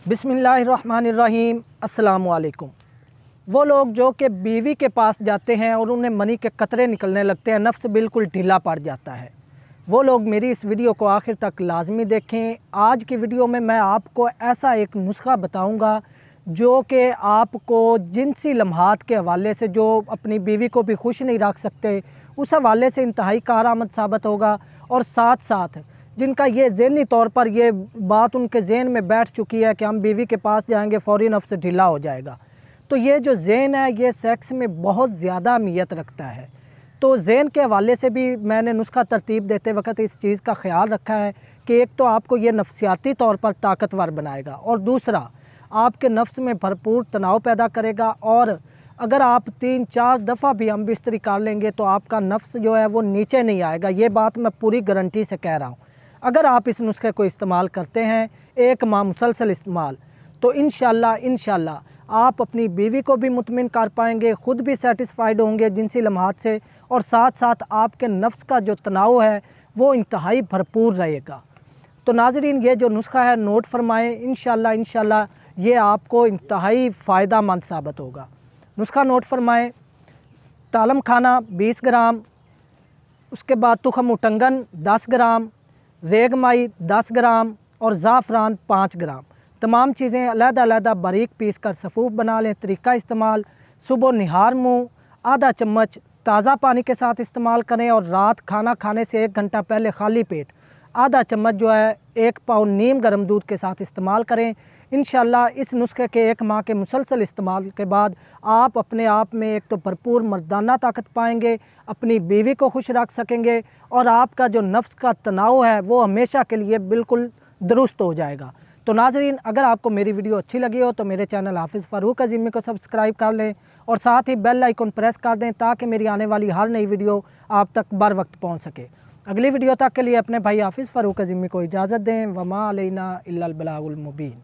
बिस्मिल्लाहिर्रहमानिर्रहीम। अस्सलामुअलैकुम। वो लोग जो कि बीवी के पास जाते हैं और उन्हें मनी के कतरे निकलने लगते हैं, नफ्स बिल्कुल ढीला पड़ जाता है, वो लोग मेरी इस वीडियो को आखिर तक लाजमी देखें। आज की वीडियो में मैं आपको ऐसा एक नुस्खा बताऊंगा जो कि आपको जिनसी लम्हात के हवाले से, जो अपनी बीवी को भी खुश नहीं रख सकते, उस हवाले से इंतहाई कारआमद साबित होगा। और साथ साथ जिनका ये ज़हनी तौर पर ये बात उनके जहन में बैठ चुकी है कि हम बीवी के पास जाएंगे फ़ौरी नफ्स ढीला हो जाएगा, तो ये जो जहन है ये सेक्स में बहुत ज़्यादा अहमियत रखता है। तो जहन के हवाले से भी मैंने नुस्खा तरतीब देते वक्त इस चीज़ का ख्याल रखा है कि एक तो आपको ये नफ्सियाती तौर पर ताकतवर बनाएगा और दूसरा आपके नफ्स में भरपूर तनाव पैदा करेगा। और अगर आप 3-4 दफ़ा भी हम बिस्तरी कर लेंगे तो आपका नफ्स जो है वो नीचे नहीं आएगा। ये बात मैं पूरी गारंटी से कह रहा हूँ। अगर आप इस नुस्खे को इस्तेमाल करते हैं 1 माह मुसलसल इस्तेमाल, तो इंशाल्लाह आप अपनी बीवी को भी मुतमिन कर पाएंगे, ख़ुद भी सेटिस्फाइड होंगे जिनसी लम्हात से, और साथ साथ आपके नफ्स का जो तनाव है वो इंतहाई भरपूर रहेगा। तो नाज़रीन, ये जो नुस्खा है नोट फरमाएँ। इंशाल्लाह ये आपको इंतहाई फ़ायदा मंद साबित होगा। नुस्खा नोट फरमाएँ। तालम खाना 20 ग्राम, उसके बाद तुखम उटंगन 10 ग्राम, रेगमाई 10 ग्राम और ज़ाफ़रान 5 ग्राम। तमाम चीज़ें अलग-अलग बारीक पीस कर सफ़ूफ बना लें। तरीका इस्तेमाल: सुबह निहार मुँह आधा चम्मच ताज़ा पानी के साथ इस्तेमाल करें और रात खाना खाने से 1 घंटा पहले खाली पेट आधा चम्मच जो है 1 पाव नीम गर्म दूध के साथ इस्तेमाल करें। इंशाल्लाह इस नुस्खे के 1 माह के मुसलसल इस्तेमाल के बाद आप अपने आप में एक तो भरपूर मर्दाना ताकत पाएंगे, अपनी बीवी को खुश रख सकेंगे और आपका जो नफ्स का तनाव है वो हमेशा के लिए बिल्कुल दुरुस्त हो जाएगा। तो नाज़रीन, अगर आपको मेरी वीडियो अच्छी लगी हो तो मेरे चैनल हाफिज़ फ़ारूक अज़ीमी को सब्सक्राइब कर लें और साथ ही बेल आइकन प्रेस कर दें ताकि मेरी आने वाली हर नई वीडियो आप तक बर वक्त पहुँच सके। अगली वीडियो तक के लिए अपने भाई हाफिज़ फ़ारूक अज़ीमी को इजाज़त दें। वमा अलैना इल्लल बलागुल मुबीन।